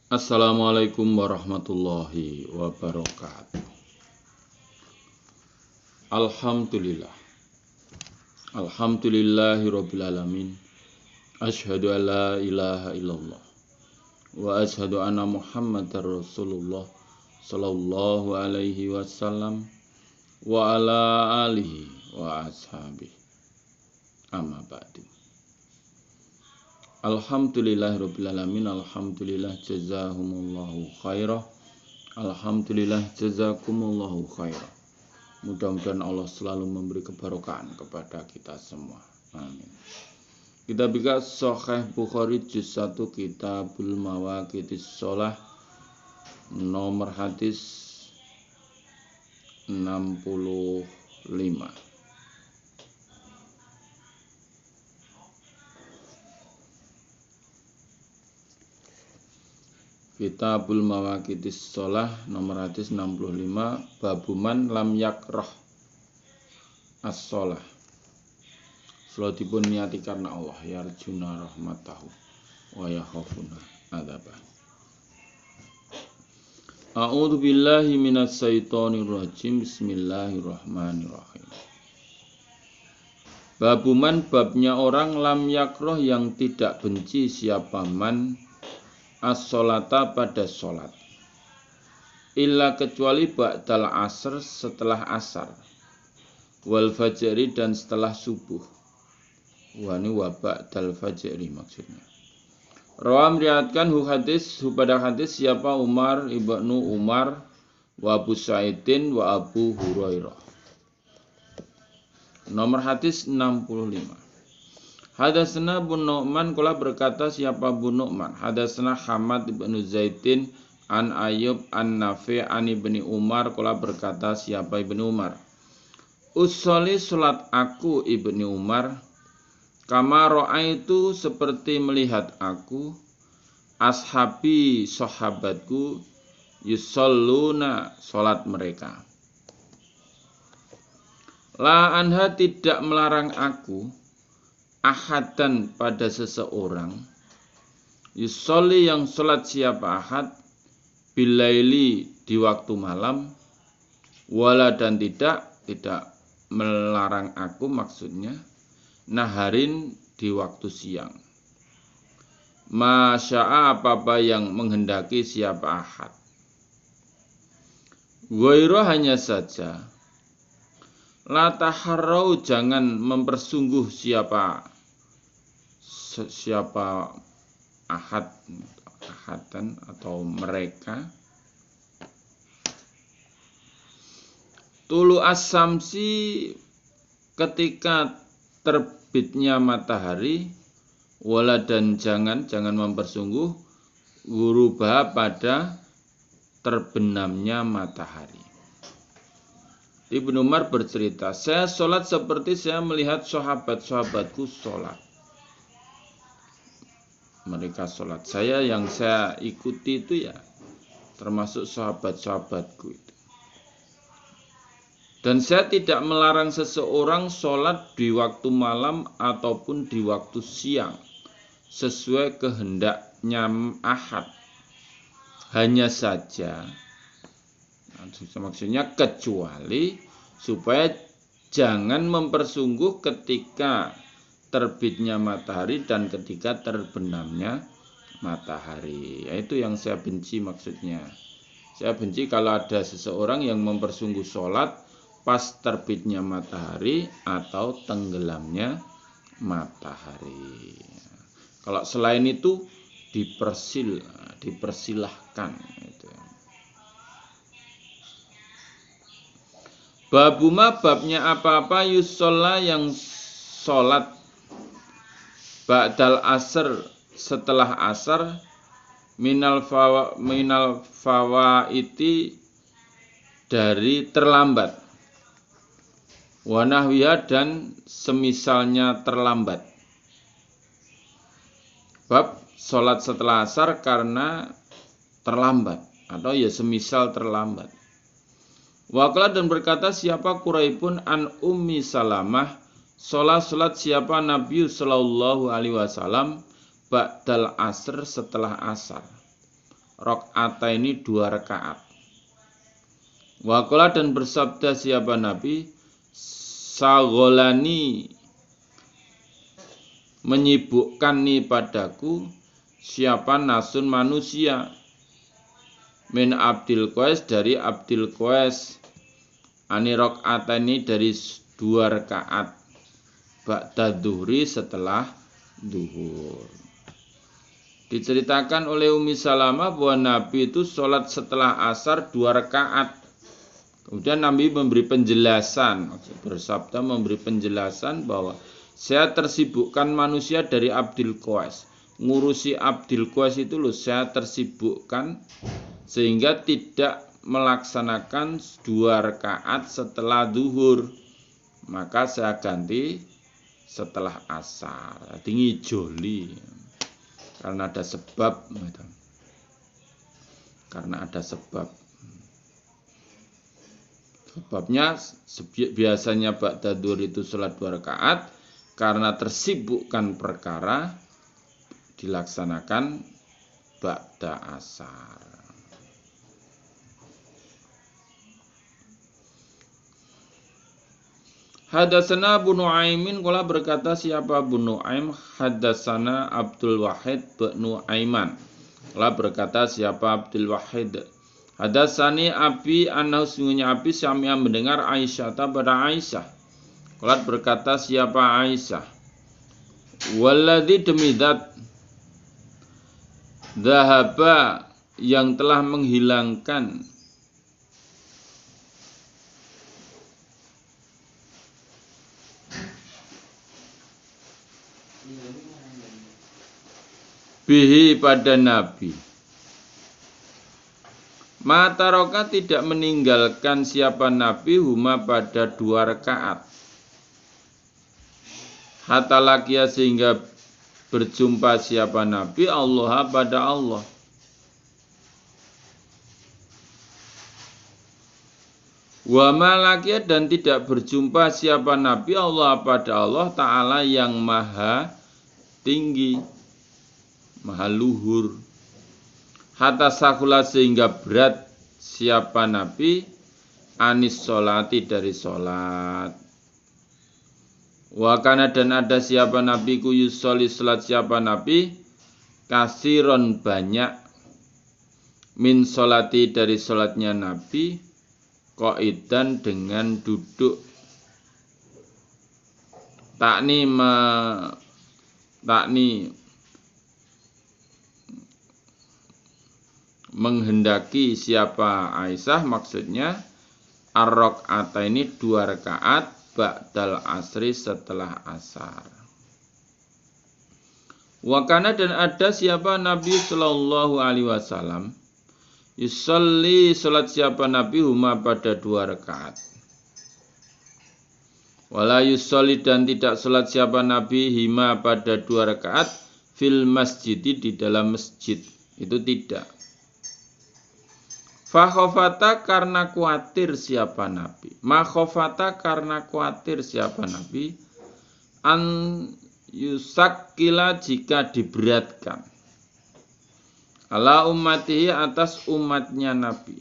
Assalamualaikum warahmatullahi wabarakatuh. Alhamdulillah. Alhamdulillahirabbil alamin. Asyhadu an la ilaha illallah wa asyhadu anna Muhammadar Rasulullah sallallahu alaihi wasallam wa ala alihi wa ashabihi. Amma ba'du. Alhamdulillahirabbil alamin. Alhamdulillah jazahumullahu khairah. Alhamdulillah jazakumullahu khairah. Mudah-mudahan Allah selalu memberi keberkahan kepada kita semua. Amin. Kita buka Sahih Bukhari juz 1 Kitabul Mawaqitis Shalah nomor hadis 65. Kitabul Mawaqitis Shalah nomor hadis 65 babuman lam yakrah as-shalah. Salatipun niati karena Allah yarjuna rahmatahu wa yakhafuna adzabah. A'udzu billahi minas syaitonir rajim. Bismillahirrahmanirrahim. Babuman babnya orang lam yakrah yang tidak benci siapa man as-sholata pada sholat illa kecuali ba'dal asr setelah asar wal fajri dan setelah subuh. Wani wa ba'dal fajri maksudnya. Rawam riwayatkan hadis pada hadis siapa Umar ibnu Umar wa Abu Sa'idin wa Abu Hurairah. Nomor hadis 65. Hadatsana Abu Nu'man kala berkata siapa Abu Nu'man. Hadatsana Hamad ibnu Zaidin an Ayyub an Nafi' an ibni Umar kala berkata siapa ibnu Umar. Usolli salat aku ibni Umar kama ra'aitu seperti melihat aku ashabi sahabatku yusalluna salat mereka. La anha tidak melarang aku ahadan pada seseorang yusolli yang sholat siapa ahad bilaili di waktu malam wala dan tidak melarang aku maksudnya naharin di waktu siang masya'a apa yang menghendaki siapa ahad. Ghairu hanya saja la taharrau jangan mempersungguh siapa ahadan atau mereka tulu as-samsi ketika terbitnya matahari wala dan jangan mempersungguh ghurubah pada terbenamnya matahari. Ibnu Umar bercerita, saya sholat seperti saya melihat sahabat-sahabatku sholat. Mereka sholat. Yang saya ikuti itu ya termasuk sahabat-sahabatku itu. Dan saya tidak melarang seseorang sholat di waktu malam ataupun di waktu siang sesuai kehendaknya ahad. Hanya saja maksudnya kecuali supaya jangan mempersungguh ketika terbitnya matahari dan ketika terbenamnya matahari. Itu yang saya benci maksudnya. Saya benci kalau ada seseorang yang mempersungguh sholat pas terbitnya matahari atau tenggelamnya matahari. Kalau selain itu dipersilahkan. Babuma babnya apa-apa yusolla yang sholat ba'dal asr setelah asar minal fawaiti dari terlambat wanahwiya dan semisalnya terlambat. Bab sholat setelah asar karena terlambat atau ya semisal terlambat. Waqala dan berkata siapa Quraibun an Ummi Salamah sholat siapa Nabi Sallallahu Alaihi Wasallam ba'dal asr setelah asar rakaataini 2 rakaat. Waqala dan bersabda siapa Nabi, sagolani menyibukkan nih padaku siapa nasun manusia min Abdil Qais dari Abdil Qais ani rakaataini dari 2 rakaat ba'da dhuhri setelah duhur. Diceritakan oleh Ummi Salamah bahwa Nabi itu sholat setelah asar 2 rakaat. Kemudian Nabi memberi penjelasan, bersabda memberi penjelasan bahwa saya tersibukkan manusia dari Abdil Qais. Ngurusi Abdil Qais itu loh, saya tersibukkan sehingga tidak melaksanakan 2 rakaat setelah duhur. Maka saya ganti setelah asar. Tinggi joli. Karena ada sebab. Karena ada sebab. Sebabnya biasanya ba'da dhuhr itu sholat 2 rakaat, karena tersibukkan perkara dilaksanakan ba'da asar. Hadatsana Abu Nuaimin, qala berkata siapa Abu Nuaim, hadatsana Abdul Wahid bin Nuaiman. Qala berkata siapa Abdul Wahid, hadatsani Abi annahu sungguhnya Abi sami'a mendengar Aisyah pada Aisyah. Qala berkata siapa Aisyah, walladzi demi zat dhahaba yang telah menghilangkan bihi pada Nabi. Mataroka tidak meninggalkan siapa Nabi huma pada 2 rakaat. Hatta lakia sehingga berjumpa siapa Nabi Allah pada Allah. Wa malakia dan tidak berjumpa siapa Nabi Allah pada Allah Ta'ala yang maha tinggi, maha luhur. Hatta sakula sehingga berat siapa Nabi anis sholati dari sholat. Wakana dan ada siapa Nabi ku yusoli sholat siapa Nabi kasiron banyak min sholati dari sholatnya Nabi qaidan dengan duduk. Takni menghendaki siapa Aisyah, maksudnya ar-rakaataini 2 rakaat ba'dal asri setelah asar. Wakana dan ada siapa Nabi sallallahu alaihi wasallam yusolli salat siapa Nabi huma pada 2 rakaat. Wala yusolli dan tidak salat siapa Nabi hima pada 2 rakaat fil masjid di dalam masjid, itu tidak. Fakhofata karena khawatir siapa Nabi. Makhofata karena khawatir siapa Nabi. An yusakkila jika diberatkan. Ala ummatihi atas umatnya Nabi.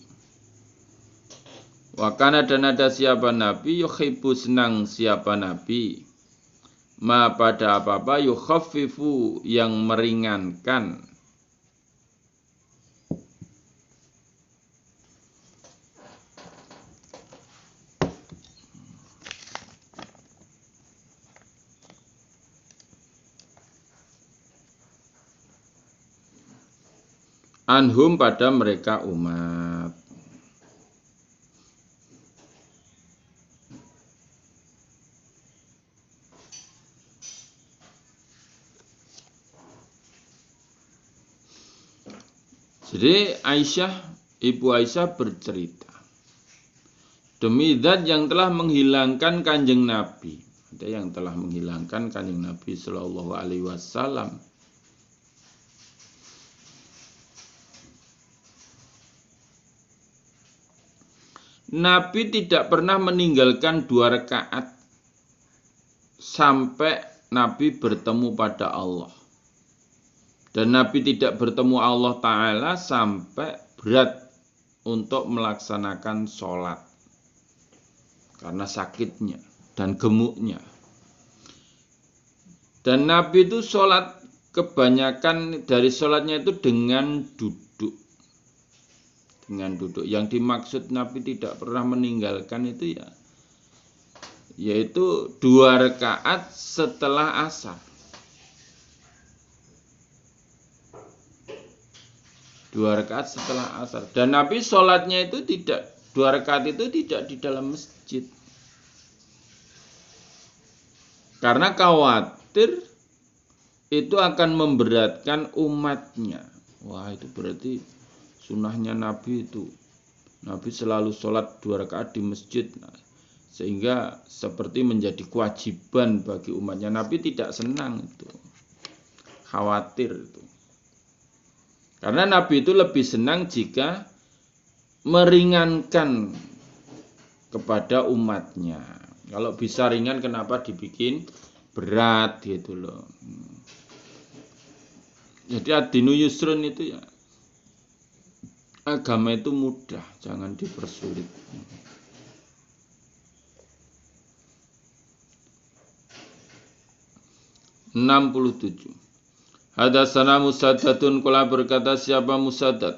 Wakana dan ada siapa Nabi. Yukhibbu senang siapa Nabi. Ma pada apa-apa yukhaffifu yang meringankan. Anhum pada mereka umat. Jadi Ibu Aisyah bercerita, demi zat yang telah menghilangkan kanjeng Nabi. Ada yang telah menghilangkan kanjeng Nabi Sallallahu Alaihi Wasallam. Nabi tidak pernah meninggalkan 2 rakaat sampai Nabi bertemu pada Allah. Dan Nabi tidak bertemu Allah Ta'ala sampai berat untuk melaksanakan sholat karena sakitnya dan gemuknya. Dan Nabi itu sholat, kebanyakan dari sholatnya itu dengan duduk. Dengan duduk. Yang dimaksud Nabi tidak pernah meninggalkan itu yaitu 2 rakaat setelah asar. 2 rakaat setelah asar. Dan Nabi sholatnya itu tidak, 2 rakaat itu tidak di dalam masjid. Karena khawatir itu akan memberatkan umatnya. Wah, itu berarti sunnahnya Nabi itu. Nabi selalu sholat 2 rakaat di masjid. Sehingga seperti menjadi kewajiban bagi umatnya. Nabi tidak senang itu. Khawatir itu. Karena Nabi itu lebih senang jika meringankan kepada umatnya. Kalau bisa ringan, kenapa dibikin berat gitu loh. Jadi ad-dinu yusrun itu agama itu mudah, jangan dipersulit. (67) Hadatsana Musaddadun qala berkata siapa Musaddad?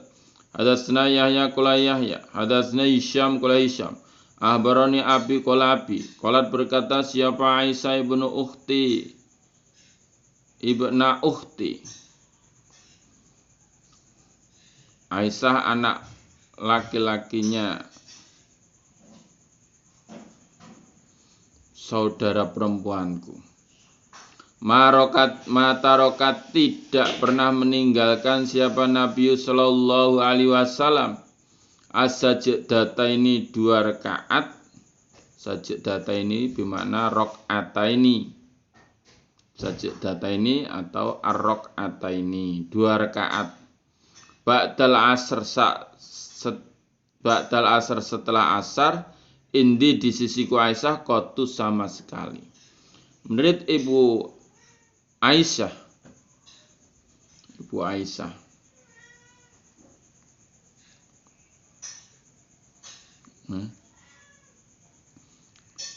Hadatsana Yahya qala Yahya, hadatsana Hisham qala Hisham. Ahbarani Abi qala Abi. Qalat berkata siapa Aisyah ibnu ukhti. Ibna ukhti. Aisyah anak laki-lakinya saudara perempuanku. Matarokat tidak pernah meninggalkan siapa Nabi Sallallahu Alaihi Wasallam as-sajdata ini 2 rakaat. Sajdata ini bermakna rakaat ini. Sajdata ini atau ar-rakaat ini 2 rakaat. Ba'dal asar setelah asar, indi di sisiku Aisyah kotu sama sekali. Menurut Ibu Aisyah.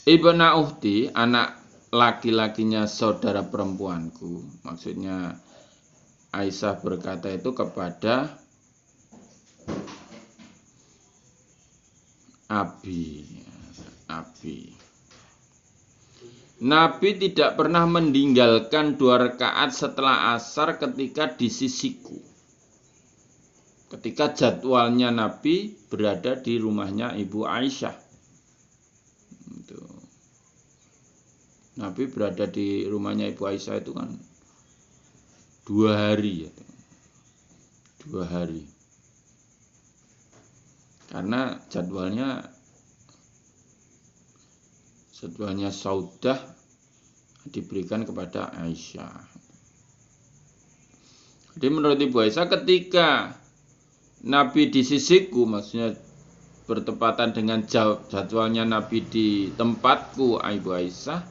Ibna Uhti, anak laki-lakinya saudara perempuanku. Maksudnya Aisyah berkata itu kepada Abi. Nabi tidak pernah meninggalkan 2 rakaat setelah asar ketika di sisiku. Ketika jadwalnya Nabi berada di rumahnya Ibu Aisyah. Nabi berada di rumahnya Ibu Aisyah itu kan 2 hari. 2 hari. Karena jadwalnya Saudah diberikan kepada Aisyah. Jadi menurut Ibu Aisyah ketika Nabi di sisiku, maksudnya bertepatan dengan jadwalnya Nabi di tempatku Ibu Aisyah,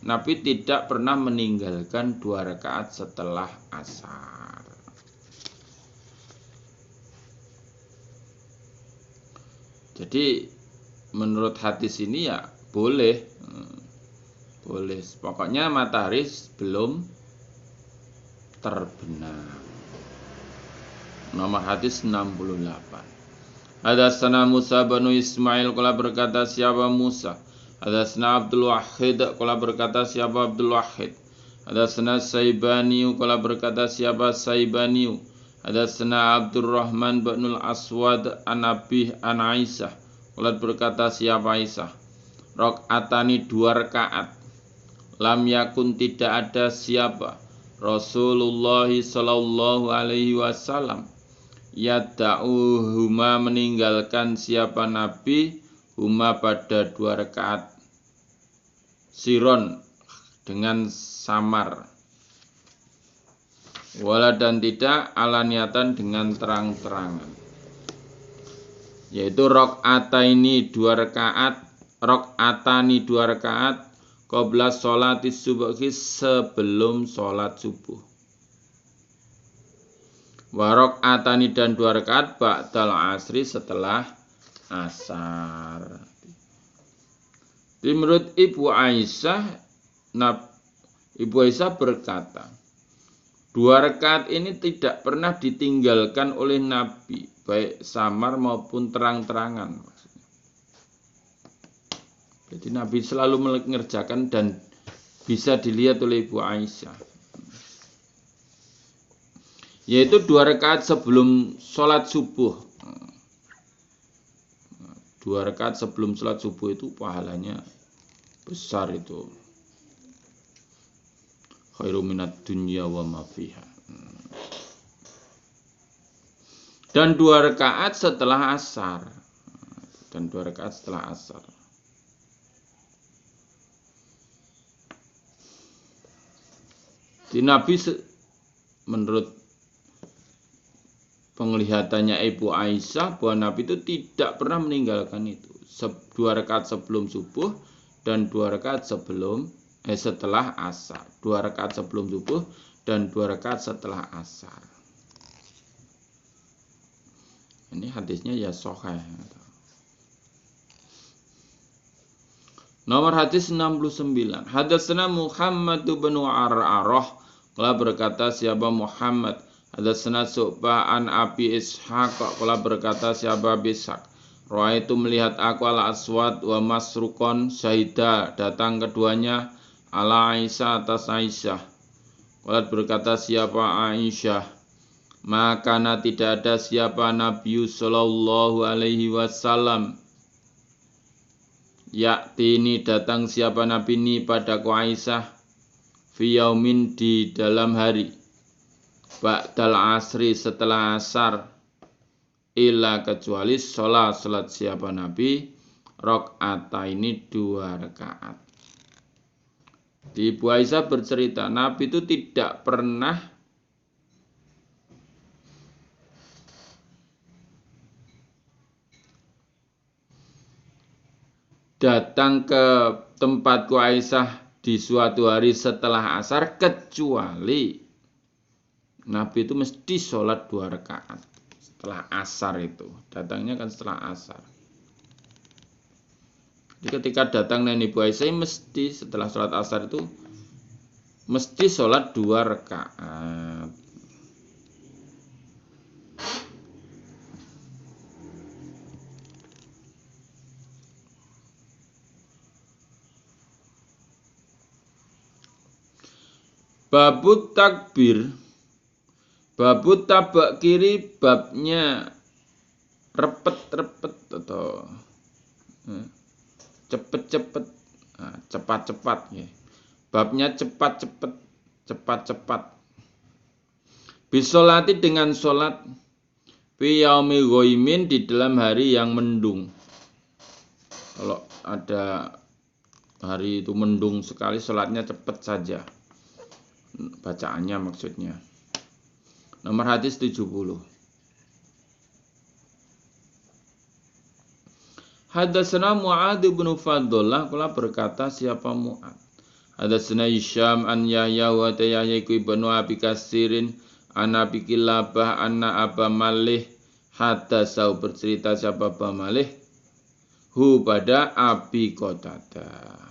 Nabi tidak pernah meninggalkan 2 rakaat setelah asar. Jadi menurut hadis ini boleh. Pokoknya matahari belum terbenam. Nomor hadis 68. Hadatsana Musa bin Ismail qala berkata siapa Musa. Hadatsana Abdul Wahid qala berkata siapa Abdul Wahid. Hadatsana Saibani qala berkata siapa Saibani. Hadatsana Abdurrahman bin Al-Aswad an Abi an Aisyah qala berkata siapa Aisyah. Rakaatani 2 rakaat. Lam yakun tidak ada siapa Rasulullah sallallahu alaihi wasallam yada'uhuma meninggalkan siapa Nabi huma pada 2 rakaat siron dengan samar wala dan tidak alaniatan dengan terang-terangan, yaitu rakaataini 2 rakaat, rakaatani 2 rakaat qabla sholati subuhi sebelum sholat subuh. Warok atani dan 2 rakaat ba'dal asri setelah asar. Menurut Ibu Aisyah berkata, 2 rakaat ini tidak pernah ditinggalkan oleh Nabi, baik samar maupun terang-terangan. Jadi Nabi selalu mengerjakan dan bisa dilihat oleh Ibu Aisyah. Yaitu 2 rakaat sebelum sholat subuh. 2 rakaat sebelum sholat subuh itu pahalanya besar itu. Khairu minad dunya wa ma fiha. Dan 2 rakaat setelah asar. Dan 2 rakaat setelah asar. Di Nabi menurut penglihatannya Ibu Aisyah bahwa Nabi itu tidak pernah meninggalkan itu. 2 rakaat sebelum subuh dan 2 rakaat setelah asar. 2 rakaat sebelum subuh dan 2 rakaat setelah asar. Ini hadisnya ya sahih. Nomor hadis 69. Hadatsana Muhammad bin Ar'arah, qala berkata siapa Muhammad. Hadatsana Syu'bah an Abi Ishaq, qala berkata siapa Ishaq. Ra'aitu melihat aku al-Aswad wa Masrukon syahida, datang keduanya ala Aisyah atas Aisyah. Qala berkata siapa Aisyah, maka tidak ada siapa Nabi sallallahu alaihi wasallam ini datang siapa Nabi ini padaku Aisyah fi yaumin di dalam hari ba'dal asri setelah asar illa kecuali salat siapa Nabi rakaat ini 2 rakaat. Di Ibu Aisyah bercerita Nabi itu tidak pernah datang ke tempatku Aisyah di suatu hari setelah asar kecuali Nabi itu mesti sholat 2 rakaat setelah asar itu. Datangnya kan setelah asar. Jadi ketika datang dari Ibu Aisyah mesti setelah sholat asar itu mesti sholat 2 rakaat. Babut takbir, babut tabak kiri, babnya repet-repet atau cepet-cepet, cepat-cepat ya. Babnya cepat-cepat. Bisolati dengan sholat fi yaumi ghaimin di dalam hari yang mendung. Kalau ada hari itu mendung sekali, sholatnya cepat saja. Bacaannya maksudnya. Nomor hadis 70. Hadatsana Mu'adz bin Fadlah, kala berkata siapa Mu'adz. Hadatsana Hisyam an Yahya wa Yahya ibnu Abi Katsirin an Abi Kilabah anna Aba Malih hadatsau bercerita siapa Aba Malih hu pada Abi Qatadah.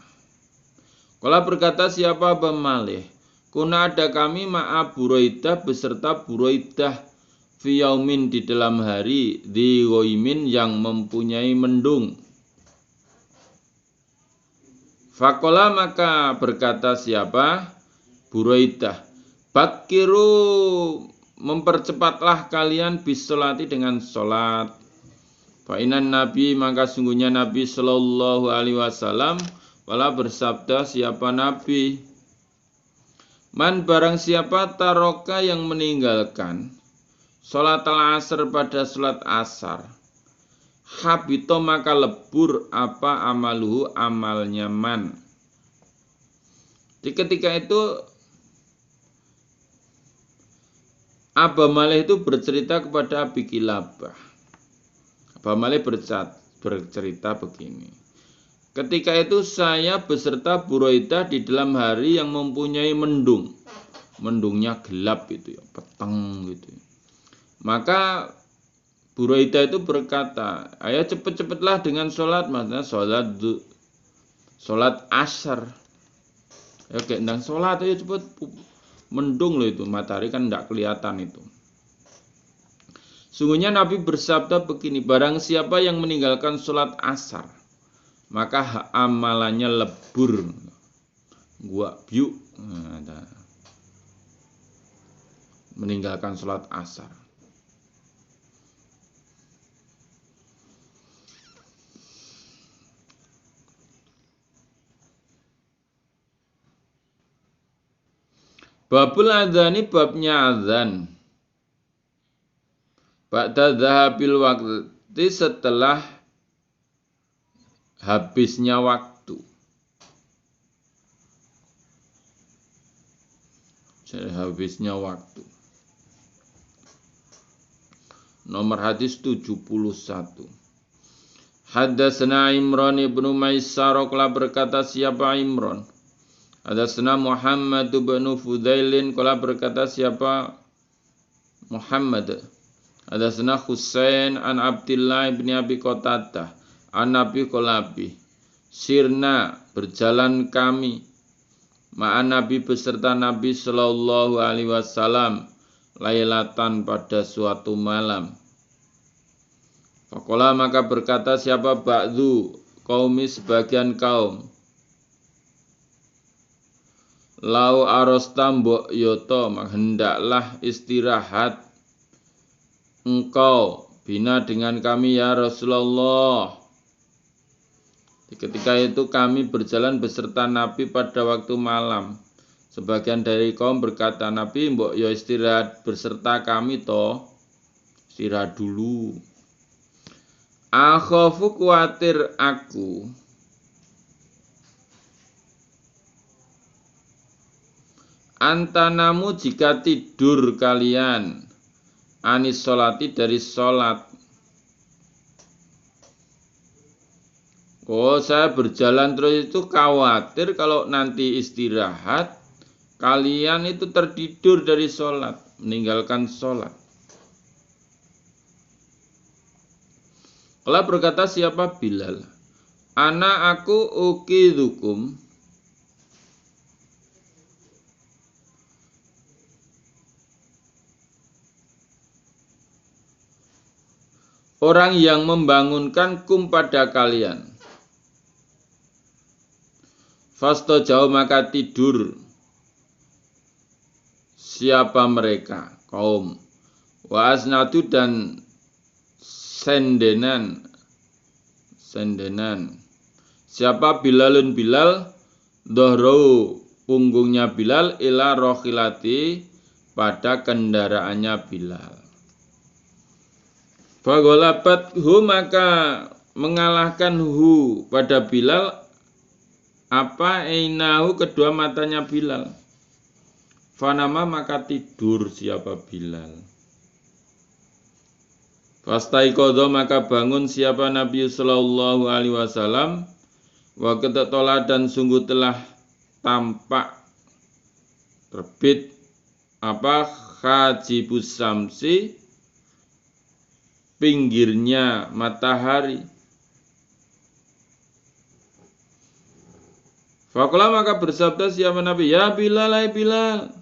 Kala berkata siapa Aba Malih, kuna ada kami ma'a Buraidah beserta Buraidah fi yaumin di dalam hari di ghaimin yang mempunyai mendung. Faqala maka berkata siapa Buraidah, bakiru mempercepatlah kalian bisolati dengan sholat. Fa inan Nabi maka sungguhnya Nabi sallallahu alaihi wasallam wala bersabda siapa Nabi, man barang siapa taroka yang meninggalkan sholat al-asr pada sholat asar, habito maka lebur apa amaluhu amalnya man. Di ketika itu Aba Malih itu bercerita kepada Abi Kilabah. Aba Malih bercerita begini. Ketika itu saya beserta Buraidah di dalam hari yang mempunyai mendung. Mendungnya gelap itu ya, petang gitu. Maka Buraidah itu berkata, ayo cepet-cepetlah dengan sholat, maksudnya sholat asar. Ya kayak ndang sholat ayo cepet, mendung loh itu, matahari kan tidak kelihatan itu. Sungguhnya Nabi bersabda begini, barang siapa yang meninggalkan sholat asar, maka amalannya lebur. Gua biu, meninggalkan sholat asar. Babul adzani babnya adzan. Ba'da dzahabil waqti setelah habisnya waktu. Habisnya waktu. Nomor hadis 71. Haddatsana Imran ibnu Maisar qala berkata siapa Imran? Haddatsana Muhammad bin Fudailin qala berkata siapa Muhammad. Haddatsana Husain an Abdillah bin Abi Qatadah an Nabi qalabi. Sirna berjalan kami ma'an Nabi beserta Nabi sallallahu alaihi wasallam lailatan pada suatu malam. Faqala maka berkata siapa ba'du qaumi sebagian kaum. Lau arosta mbok yoto hendaklah istirahat engkau bina dengan kami ya Rasulullah. Ketika itu kami berjalan beserta Nabi pada waktu malam. Sebagian dari kaum berkata, Nabi mbok yo istirahat beserta kami toh. Istirahat dulu. Akhafu kuatir aku. Antanamu jika tidur kalian anis sholati dari sholat. Oh, saya berjalan terus itu khawatir kalau nanti istirahat kalian itu tertidur dari sholat, meninggalkan sholat. Kalau berkata siapa Bilal, ana aku ukidukum. Orang yang membangunkan kum pada kalian. Fasto jauh maka tidur. Siapa mereka? Kaum. Wa asnadu dan sendenan. Siapa Bilalun Bilal? Dohro punggungnya Bilal ila rohilati pada kendaraannya Bilal. Fagolabat hu maka mengalahkan hu pada Bilal apa einahu kedua matanya Bilal. Fanama maka tidur siapa Bilal. Fastaiqadha maka bangun siapa Nabi sallallahu alaihi wasallam wa ketatola dan sungguh telah tampak terbit apa khajibus samsi pinggirnya matahari. Faqala maka bersabda siapa Nabi, ya Bilal, hai Bilal,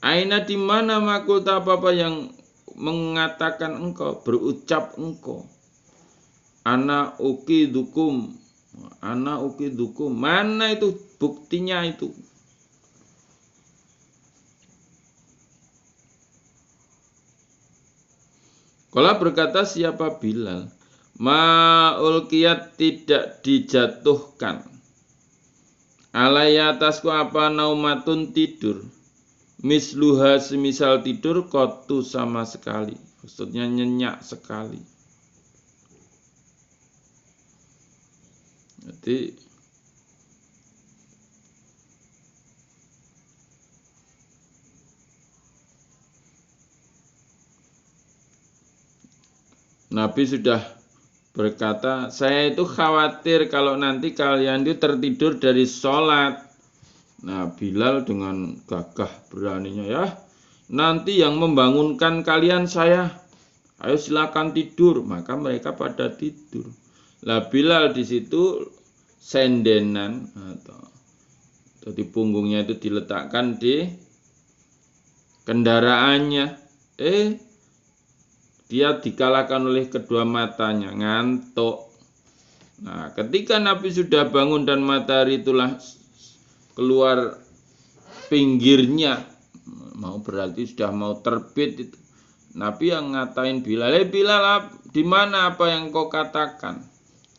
aina di mana makulta apa yang mengatakan engkau, berucap engkau, ana ukidukum, mana itu buktinya itu? Kala berkata siapa Bilal, ma'ulqiyat tidak dijatuhkan. Alaya atasku apa naumatun tidur. Misluha semisal tidur kotu sama sekali. Maksudnya nyenyak sekali. Jadi Nabi sudah berkata, saya itu khawatir kalau nanti kalian itu tertidur dari sholat. Nah Bilal dengan gagah beraninya, ya nanti yang membangunkan kalian saya. Ayo silakan tidur. Maka mereka pada tidur. Lah Bilal di situ sendenan atau di punggungnya itu diletakkan di kendaraannya. Dia dikalahkan oleh kedua matanya, ngantuk. Nah, ketika Nabi sudah bangun dan matahari itulah keluar pinggirnya, mau berarti sudah mau terbit itu. Nabi yang ngatain Bilal, Bilal, di mana apa yang kau katakan?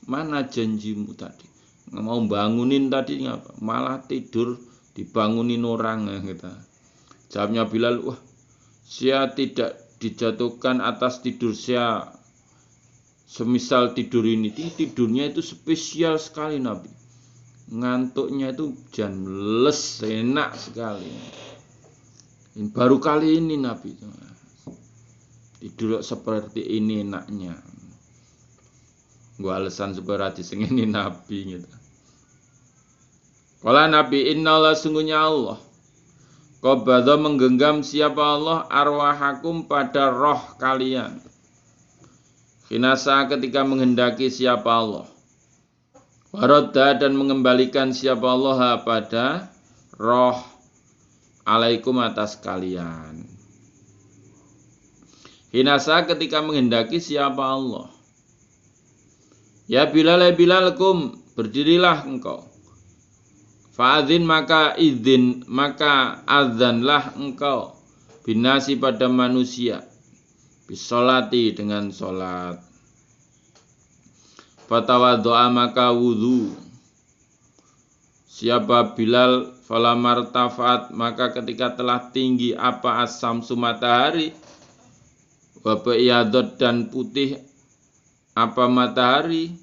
Mana janjimu tadi? Nggak mau bangunin tadi ngapa? Malah tidur dibangunin orang gitu. Jawabnya Bilal, wah, saya tidak dijatuhkan atas tidur saya. Semisal tidur ini, tidurnya itu spesial sekali Nabi. Ngantuknya itu janles, enak sekali. Baru kali ini Nabi tidur seperti ini enaknya. Gua alasan supaya disengeni Nabi gitu. Kala Nabi, innallaha sungguhnya Allah qabadha menggenggam siapa Allah arwahakum pada roh kalian. Khinasa ketika menghendaki siapa Allah. Waradda dan mengembalikan siapa Allah pada roh alaikum atas kalian. Khinasa ketika menghendaki siapa Allah. Ya Bilal, Bilalkum, berdirilah engkau. Fa'adzin maka azanlah engkau binasi pada manusia bisolati dengan solat. Fatawaddo'a maka wudu. Siapa Bilal falamar tafat maka ketika telah tinggi apa as-samsu matahari wabaiyadot dan putih apa matahari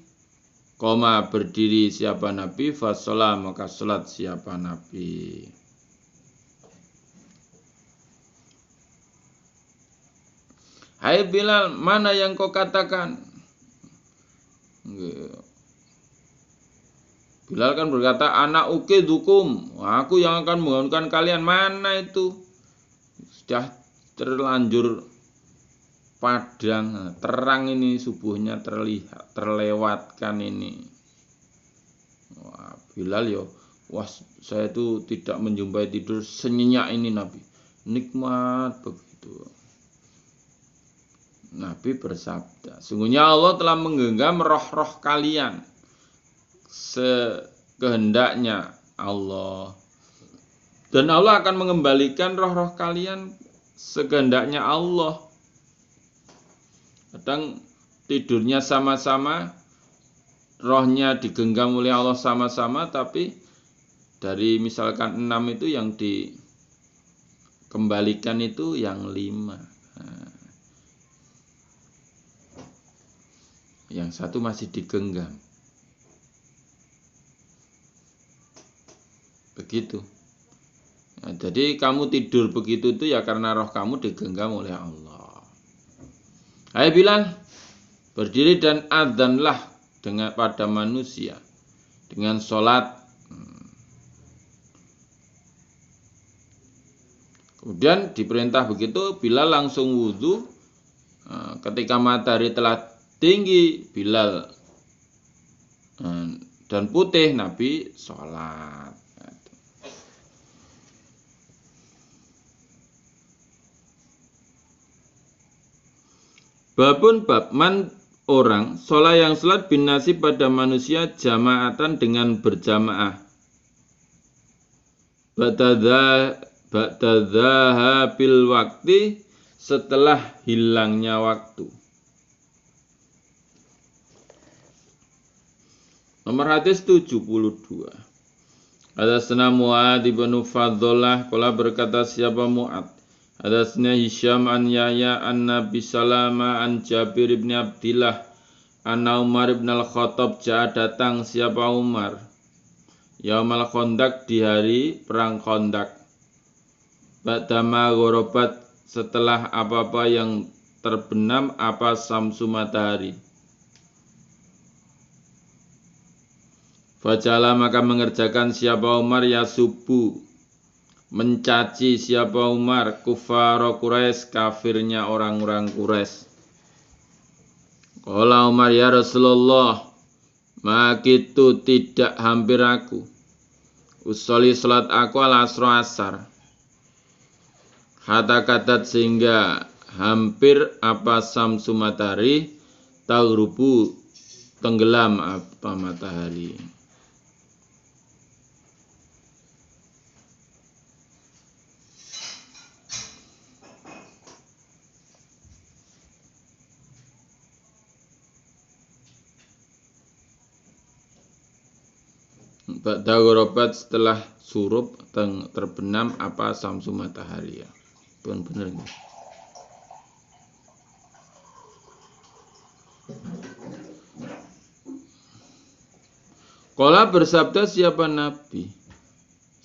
koma berdiri siapa Nabi fasolah maka sholat siapa Nabi. Hai Bilal, mana yang kau katakan? Bilal kan berkata, anak ukidukum, aku yang akan membangunkan kalian. Mana itu? Sudah terlanjur padang, terang ini subuhnya terlewatkan ini. Wah, Bilal yo, wah saya itu tidak menjumpai tidur senyenyak ini Nabi. Nikmat begitu. Nabi bersabda, sungguhnya Allah telah menggenggam roh-roh kalian sekehendaknya Allah. Dan Allah akan mengembalikan roh-roh kalian sekehendaknya Allah. Kadang tidurnya sama-sama, rohnya digenggam oleh Allah sama-sama, tapi dari misalkan 6 itu yang dikembalikan itu yang 5. Nah, yang satu masih digenggam. Begitu. Nah, jadi kamu tidur begitu itu ya karena roh kamu digenggam oleh Allah. Hai Bilal, berdiri dan adzanlah dengan pada manusia dengan sholat. Kemudian diperintah begitu, Bilal langsung wudhu. Ketika matahari telah tinggi, Bilal dan putih, Nabi sholat. Babun bab man orang sholat yang sholat bin nasi pada manusia jamaatan dengan berjamaah. Ba'dadzaha bil waktu setelah hilangnya waktu. Nomor hadis 72. Hadasna Mu'ad ibn Fadholah qala berkata siapa Mu'ad. Hadasna Hisham an Yahya an Nabi Salama an Jabir ibn Abdillah an Umar ibn al-Khattab datang siapa Umar Yaumal Khandaq di hari perang Khandaq. Ba'dama ghorobat setelah apa-apa yang terbenam apa samsu matahari. Fajala maka mengerjakan siapa Umar ya subuh mencaci siapa Umar kufara Quraisy, kafirnya orang-orang Quraisy. Qala Umar, ya Rasulullah, makitu tidak hampir aku usolli salat aku al-asra asar, hatta kadat sehingga hampir apa samsu matahari taghrubu tenggelam apa matahari. Ba'da ghorobat setelah surup terbenam apa samsu matahari ya. Benar nih. Qala bersabda siapa Nabi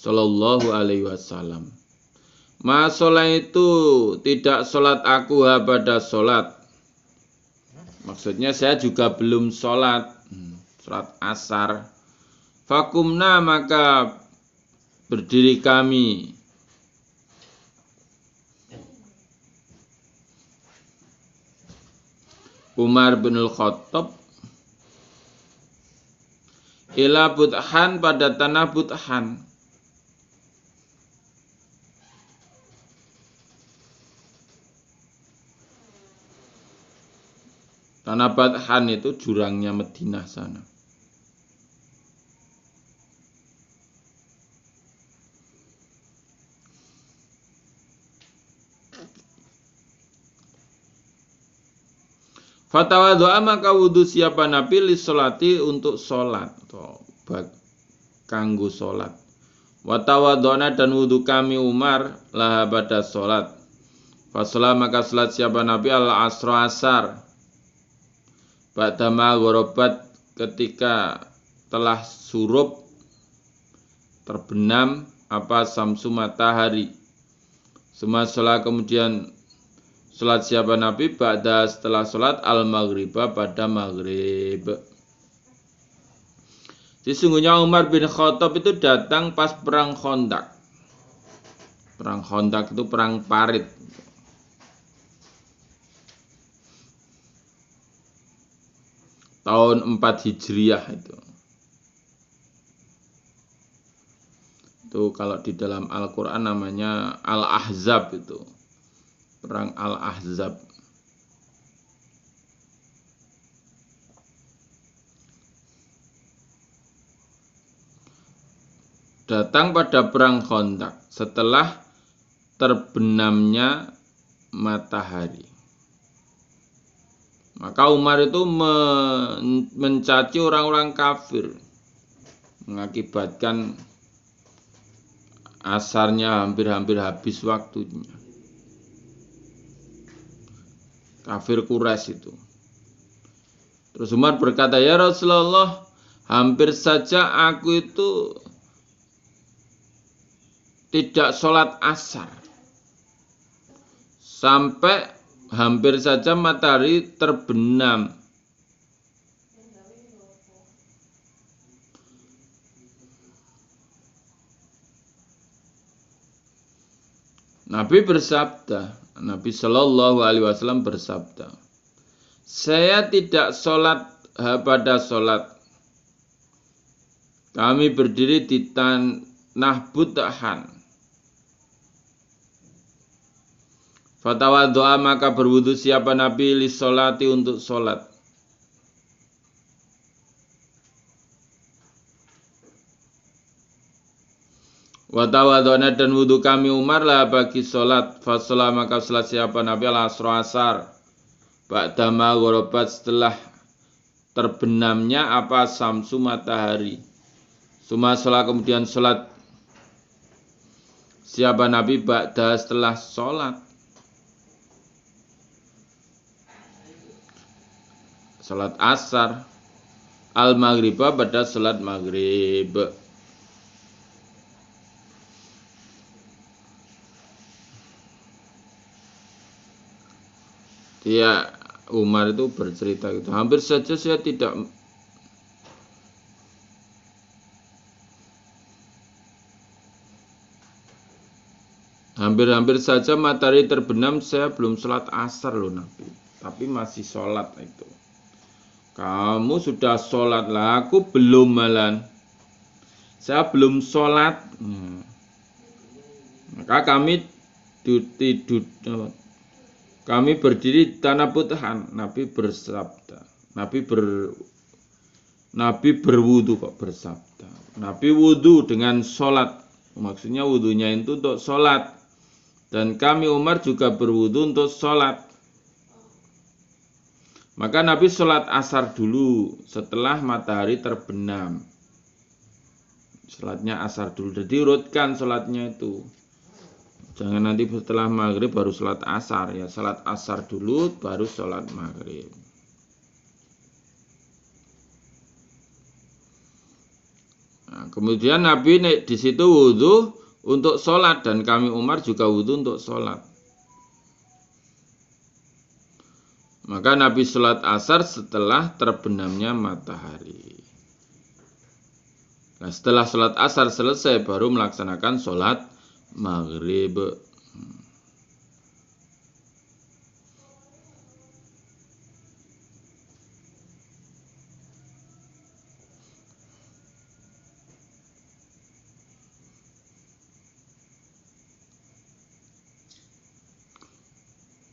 Sallallahu alaihi wasallam, ma sholat itu tidak sholat aku pada sholat. Maksudnya saya juga belum sholat asar. Fakumna maka berdiri kami. Umar bin Khattab ila Buthan pada tanah Buthan. Tanah Buthan itu jurangnya Madinah sana. Fatawadhu'a maka wudu siapa Nabi li sholati untuk sholat atau kanggo sholat. Watawadhu'na dan wudu kami Umar laha pada sholat. Fasolah maka sholat siapa Nabi al-asra asar. Ba'dama ghorobat ketika telah surup terbenam apa samsu matahari. Semua sholat kemudian sholat siapa Nabi ba'da setelah sholat al-maghriba pada maghrib. Sesungguhnya Umar bin Khattab itu datang pas perang Khandaq. Perang Khandaq itu perang parit. Tahun 4 Hijriah itu. Itu kalau di dalam Al-Quran namanya Al-Ahzab itu. Perang Al-Ahzab. Datang pada perang Khandaq setelah terbenamnya matahari. Maka Umar itu mencaci orang-orang kafir, mengakibatkan asarnya hampir-hampir habis waktunya. Kafir Quraisy itu. Terus Umar berkata, ya Rasulullah, hampir saja aku itu tidak sholat asar sampai hampir saja matahari terbenam. Nabi bersabda, Nabi Shallallahu Alaihi Wasallam bersabda, saya tidak sholat pada sholat. Kami berdiri di tanah Buthan. Fatawadhu'a maka berwudu siapa Nabi li sholati untuk sholat. Watawadhu'na dan wudu kami Umar lah bagi sholat. Fasolah maka sholat siapa Nabi al-asra asar. Ba'dama ghorobat setelah terbenamnya apa samsu matahari. Suma sholat kemudian sholat siapa Nabi ba'da setelah sholat. Salat asar al-maghribah pada salat maghrib. Dia Umar itu bercerita gitu. Hampir saja saya tidak Hampir-hampir saja matahari terbenam, saya belum sholat asar loh Nabi. Tapi masih sholat itu. Kamu sudah sholat lah, aku belum malan. Saya belum sholat. Maka kami berdiri di tanah putahan. Nabi bersabda. Nabi berwudu kok bersabda. Nabi wudu dengan sholat. Maksudnya wudunya itu untuk sholat. Dan kami Umar juga berwudu untuk sholat. Maka Nabi sholat asar dulu setelah matahari terbenam. Sholatnya asar dulu. Jadi urutkan sholatnya itu. Jangan nanti setelah maghrib baru sholat asar. Ya sholat asar dulu baru sholat maghrib. Nah, kemudian Nabi di situ wudu untuk sholat dan kami Umar juga wudu untuk sholat. Maka Nabi sholat asar setelah terbenamnya matahari. Nah, setelah sholat asar selesai baru melaksanakan sholat maghrib.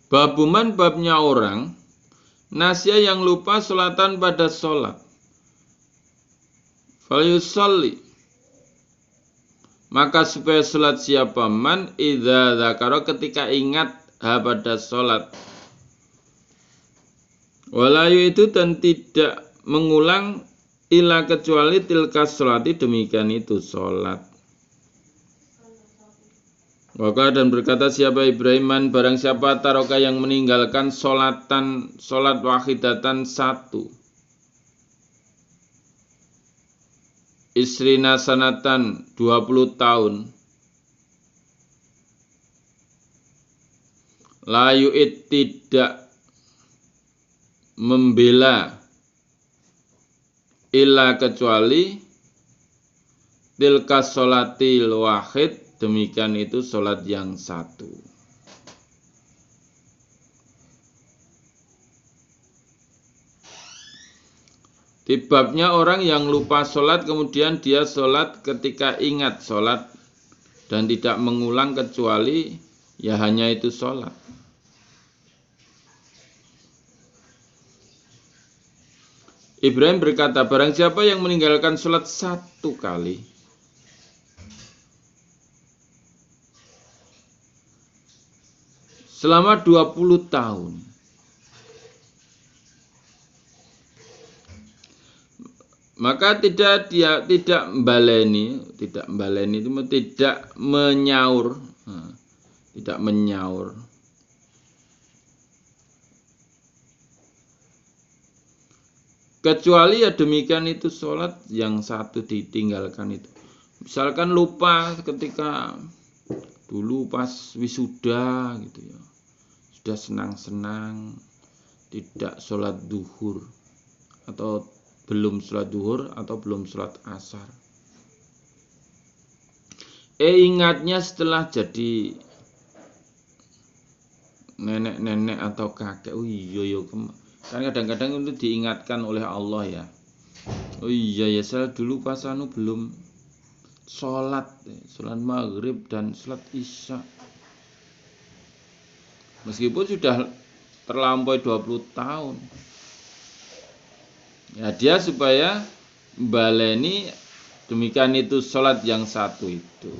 Babuman babnya orang nasya yang lupa sholatan pada sholat. Falyusolli. Maka supaya sholat siapa man idza dzakara ketika ingat pada sholat. Walayu itu dan tidak mengulang ila kecuali tilka sholati demikian itu sholat. Waka dan berkata siapa Ibrahiman barang siapa taroka yang meninggalkan sholat wahidatan satu. Isrina sanatan 20 tahun. Layu'id tidak membela illa kecuali tilka sholatil wahid. Demikian itu sholat yang satu. Di babnya orang yang lupa sholat kemudian dia sholat ketika ingat sholat dan tidak mengulang kecuali ya hanya itu sholat. Ibrahim berkata barang siapa yang meninggalkan sholat satu kali selama 20 tahun. Maka tidak membaleni itu tidak menyaur. Tidak menyaur. Kecuali ya demikian itu sholat yang satu ditinggalkan itu. Misalkan lupa ketika dulu pas wisuda gitu ya. Sudah senang-senang tidak sholat duhur atau belum sholat duhur atau belum sholat asar. Ingatnya setelah jadi nenek-nenek atau kakek. Oh iya kan kadang-kadang itu diingatkan oleh Allah ya. Oh iya ya saya dulu pas belum sholat maghrib dan sholat isya. Meskipun sudah terlampaui 20 tahun. Ya dia supaya baleni demikian itu sholat yang satu itu.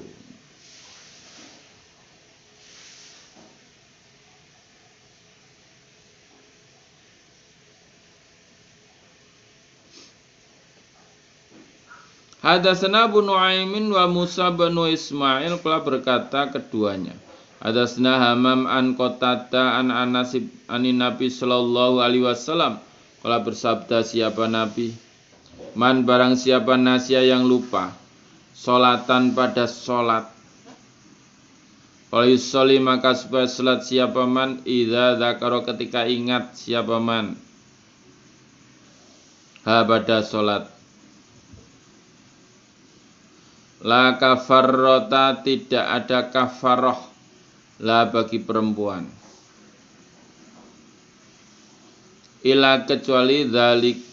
Hadatsana Abu Nuaimin wa Musa bin Ismail telah berkata keduanya. Hadatsana Hamam an Qatadah an Anas anin Nabi sallallahu alaihi wasallam telah bersabda siapa Nabi man barang siapa nasya yang lupa sholatan pada sholat yusolli maka supaya sholat siapa man idza dzakara ketika ingat siapa man pada sholat la kafarrota tidak ada kafaroh la bagi perempuan, ila kecuali dzalik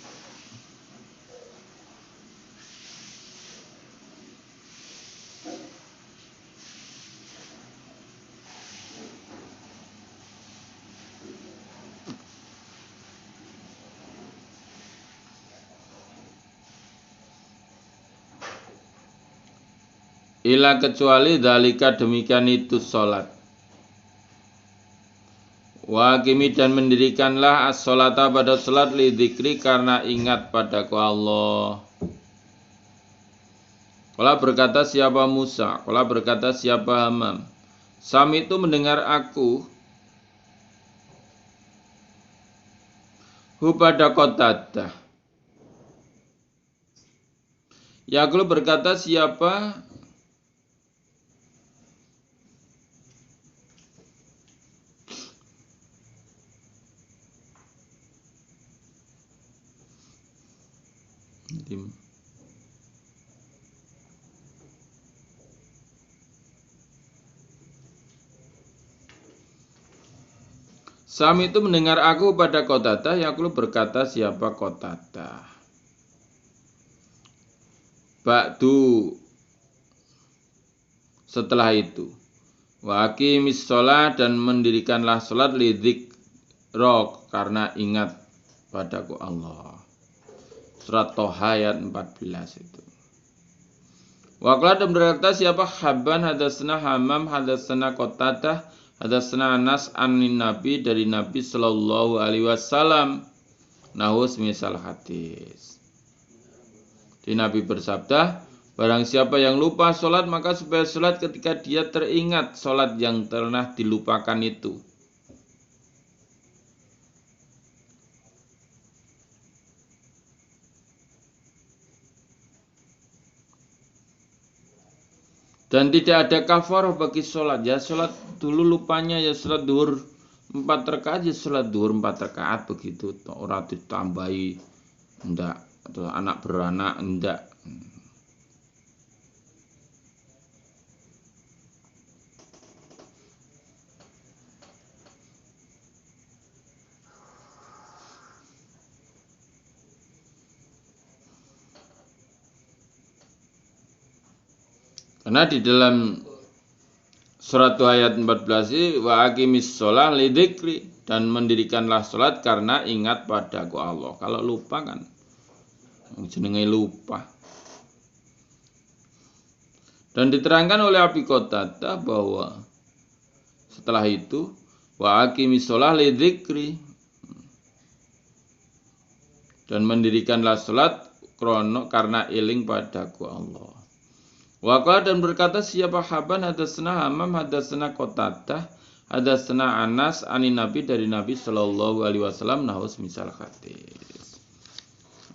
ila kecuali dzalika demikian itu salat. Wa aqimi dan mendirikanlah as-sholata pada salat li dzikri karena ingat padaku Allah. Qala berkata siapa Musa, qala berkata siapa Hamam, Sami itu mendengar aku hu pada Qatadah. Yaqulu berkata siapa Sami itu mendengar aku pada Qatadah, Yaqulu berkata siapa Qatadah. Ba'du setelah itu. Wa aqimis sholat dan mendirikanlah sholat li dzikrok karena ingat padaku Allah. Surat Toha ayat 14 itu. Wa qala dan berkata siapa Habban hadatsana Hamam hadatsana Qatadah hadatsana Anas anin Nabi dari Nabi sallallahu alaihi wasallam nahu semisal hadis. Di Nabi bersabda, barang siapa yang lupa sholat maka supaya sholat ketika dia teringat sholat yang pernah dilupakan itu. Dan tidak ada kafarah bagi sholat. Ya sholat dulu lupanya ya sholat duhur 4 rakaat ya sholat duhur 4 rakaat begitu. Orang ditambahi enggak atau anak beranak enggak. Karena di dalam surat ayat 14 wa aqimis sholah li dzikri dan mendirikanlah sholat karena ingat padaku Allah. Kalau lupa kan jenenge lupa. Dan diterangkan oleh Abi Qatadah bahwa setelah itu wa aqimis sholah li dzikri dan mendirikanlah sholat karena iling padaku Allah. Waqala dan berkata siapa Haban hadatsana Hamam hadatsana Qatadah hadatsana Anas anin Nabi dari Nabi sallallahu alaihi wasallam nahu misal hadis.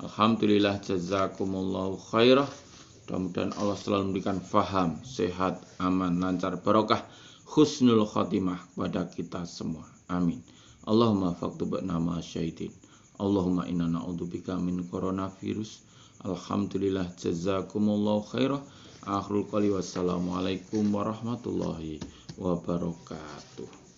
Alhamdulillah jazakumullahu khairah. Mudah-mudahan Allah selalu memberikan faham, sehat, aman, lancar, barokah, husnul khotimah kepada kita semua. Amin. Allahumma faktubna ma syahidin. Allahumma inna na'udzubika min coronavirus. Alhamdulillah jazakumullahu khairah. Akhirul qali wassalamualaikum warahmatullahi wabarakatuh.